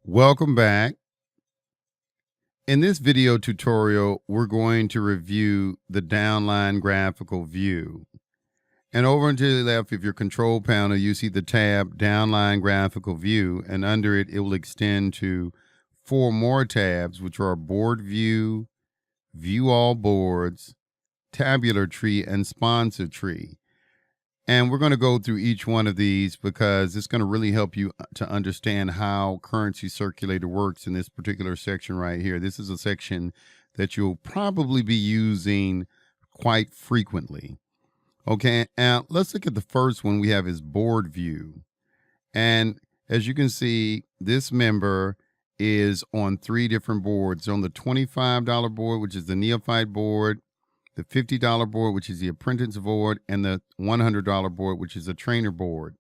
Welcome back. In this video tutorial, we're going to review the downline graphical view. And over and to the left of your control panel, you see the tab Downline Graphical View, and under it, it will extend to 4 more tabs, which are Board View, View All Boards, Tabular Tree, and Sponsor Tree. And we're going to go through each one of these because it's going to really help you to understand how Currency Circulator works in this particular section right here. This is a section that you'll probably be using quite frequently. Okay, now let's look at the first one we have is board view. And as you can see, this member is on 3 different boards. On the $25 board, which is the Neophyte board, the $50 board, which is the apprentice board, and the $100 board, which is a trainer board.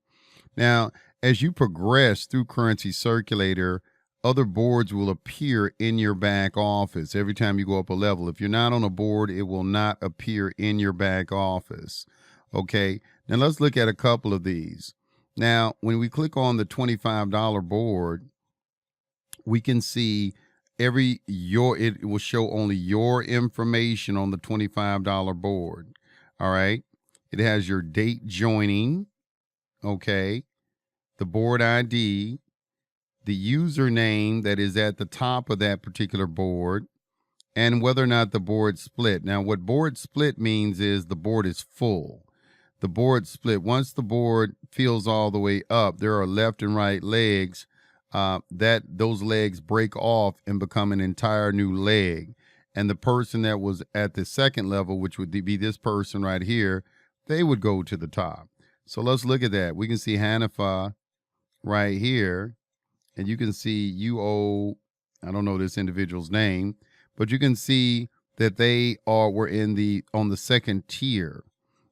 Now, as you progress through Currency Circulator, other boards will appear in your back office every time you go up a level. If you're not on a board, it will not appear in your back office. Okay, now let's look at a couple of these. Now, when we click on the $25 board, we can see it will show only your information on the $25 board. All right. It has your date joining. Okay. The board ID, the username that is at the top of that particular board, and whether or not the board split. Now, what board split means is the board is full. The board split. Once the board fills all the way up, there are left and right legs. Those legs break off and become an entire new leg. And the person that was at the second level, which would be this person right here, they would go to the top. So let's look at that. We can see Hanifa right here, and you can see I don't know this individual's name, but you can see that they were on the second tier.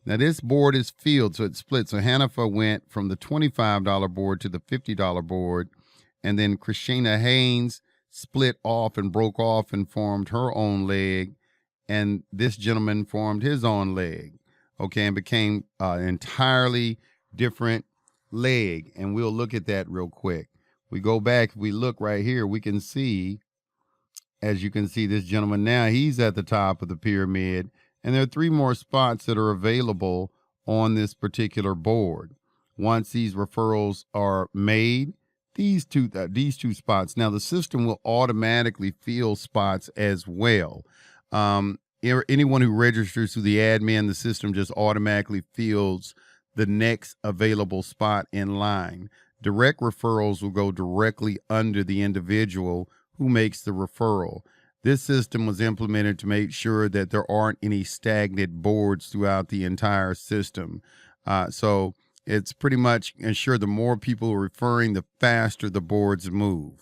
Now this board is filled, so it split. So Hanifa went from the $25 board to the $50 board. And then Christina Haynes split off and broke off and formed her own leg. And this gentleman formed his own leg. Okay, and became an entirely different leg. And we'll look at that real quick. We go back, we look right here, we can see, as you can see, this gentleman now, he's at the top of the pyramid. And there are 3 more spots that are available on this particular board. Once these referrals are made, these two spots. Now, the system will automatically fill spots as well. Anyone who registers through the admin, the system just automatically fills the next available spot in line. Direct referrals will go directly under the individual who makes the referral. This system was implemented to make sure that there aren't any stagnant boards throughout the entire system. So it's pretty much ensure the more people are referring, the faster the boards move.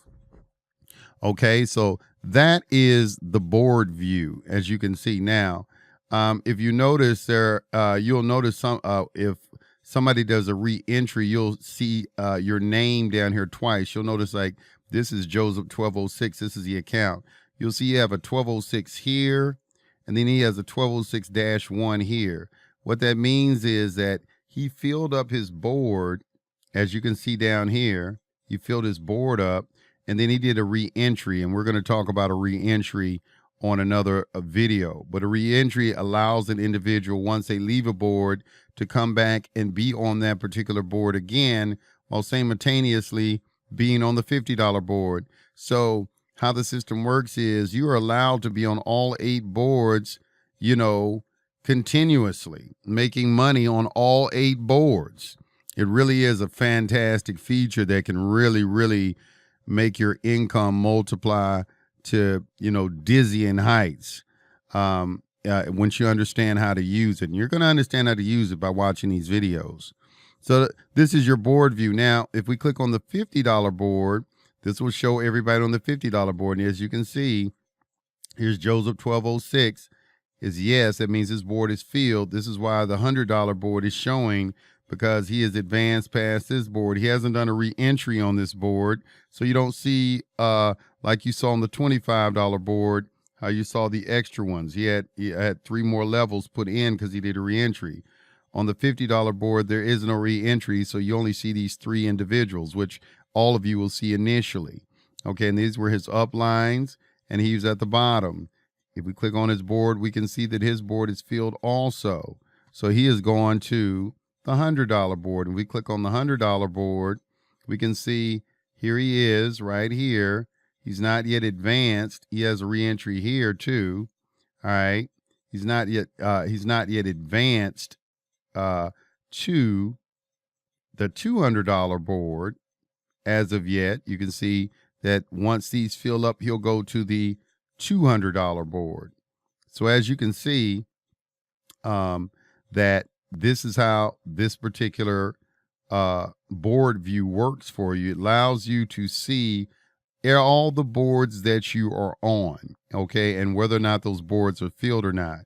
Okay, so that is the board view, as you can see now. If you notice there, you'll notice if somebody does a re-entry, you'll see your name down here twice. You'll notice like this is Joseph 1206. This is the account. You'll see you have a 1206 here, and then he has a 1206-1 here. What that means is that he filled up his board, as you can see down here. He filled his board up, and then he did a re-entry, and we're going to talk about a re-entry on another video. But a re-entry allows an individual, once they leave a board, to come back and be on that particular board again, while simultaneously being on the $50 board. So how the system works is you are allowed to be on all 8 boards, continuously, making money on all 8 boards. It really is a fantastic feature that can really, really make your income multiply to, dizzying heights once you understand how to use it. And you're going to understand how to use it by watching these videos. So this is your board view. Now, if we click on the $50 board, this will show everybody on the $50 board. And as you can see, here's Joseph 1206. Is yes, that means his board is filled. This is why the $100 board is showing, because he has advanced past this board. He hasn't done a re-entry on this board. So you don't see, like you saw on the $25 board, how you saw the extra ones. He had 3 more levels put in because he did a re-entry. On the $50 board, there is no re-entry, so you only see these 3 individuals, which all of you will see initially. Okay, and these were his uplines, and he was at the bottom. If we click on his board, we can see that his board is filled also. So he is going to the $100 board. And we click on the $100 board, we can see here he is right here. He's not yet advanced. He has a reentry here too. All right. He's not yet advanced to the $200 board as of yet. You can see that once these fill up, he'll go to the $200 board. So as you can see, that this is how this particular board view works for you. It allows you to see all the boards that you are on, okay, and whether or not those boards are filled or not.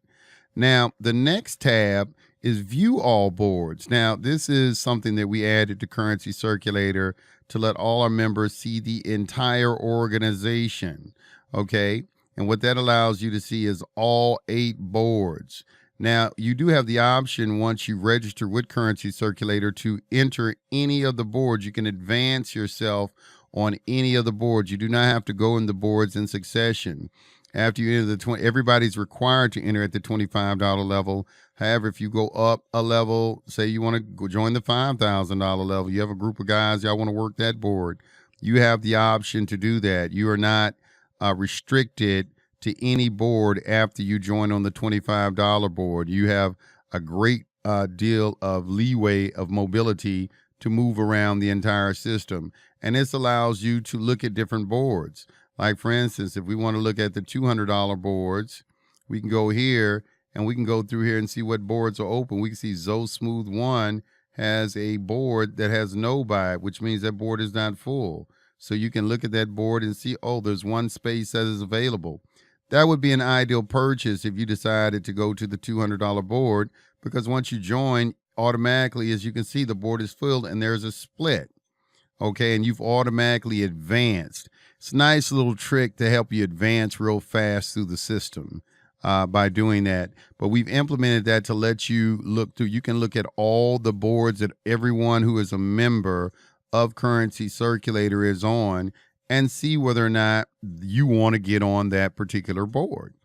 Now, the next tab is View All Boards. Now, this is something that we added to Currency Circulator to let all our members see the entire organization, okay? And what that allows you to see is all 8 boards. Now, you do have the option once you register with Currency Circulator to enter any of the boards. You can advance yourself on any of the boards. You do not have to go in the boards in succession. After you enter the everybody's required to enter at the $25 level. However, if you go up a level, say you want to go join the $5,000 level, you have a group of guys, y'all want to work that board, you have the option to do that. You are not restricted to any board after you join on the $25 board. You have a great deal of leeway of mobility to move around the entire system. And this allows you to look at different boards. Like, for instance, if we want to look at the $200 boards, we can go here and we can go through here and see what boards are open. We can see Zo Smooth 1 has a board that has no buy, which means that board is not full. So you can look at that board and see, oh, there's one space that is available. That would be an ideal purchase if you decided to go to the $200 board, because once you join, automatically, as you can see, the board is filled and there's a split. Okay, and you've automatically advanced. It's a nice little trick to help you advance real fast through the system by doing that. But we've implemented that to let you look through. You can look at all the boards that everyone who is a member of Currency Circulator is on and see whether or not you want to get on that particular board.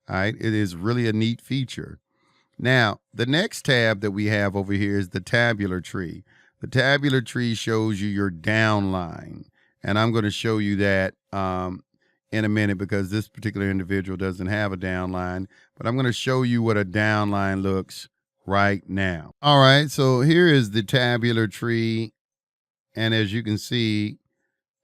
All right, it is really a neat feature. Now, the next tab that we have over here is the Tabular Tree. The Tabular Tree shows you your downline. And I'm going to show you that in a minute because this particular individual doesn't have a downline. But I'm going to show you what a downline looks right now. All right, so here is the Tabular Tree. And as you can see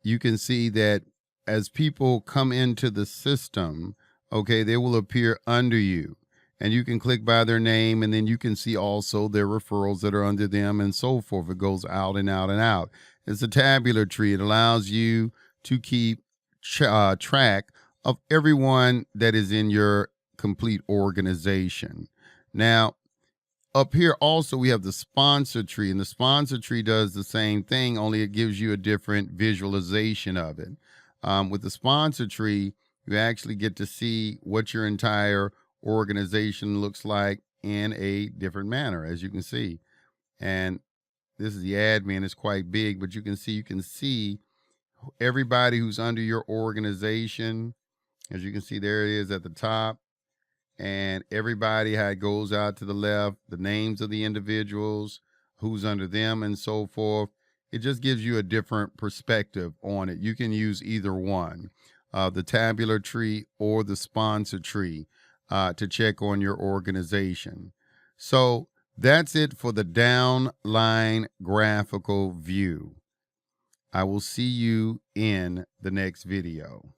that as people come into the system, okay, they will appear under you. And you can click by their name, and then you can see also their referrals that are under them and so forth. It goes out and out and out. It's a tabular tree. It allows you to keep track of everyone that is in your complete organization. Now, up here also we have the sponsor tree, and the sponsor tree does the same thing, only it gives you a different visualization of it. With the sponsor tree, you actually get to see what your entire organization looks like in a different manner, as you can see. And this is the admin. It's quite big, but you can see everybody who's under your organization. As you can see, there it is at the top. And everybody, how it goes out to the left, the names of the individuals, who's under them, and so forth. It just gives you a different perspective on it. You can use either one, the tabular tree or the sponsor tree, to check on your organization. So that's it for the downline graphical view. I will see you in the next video.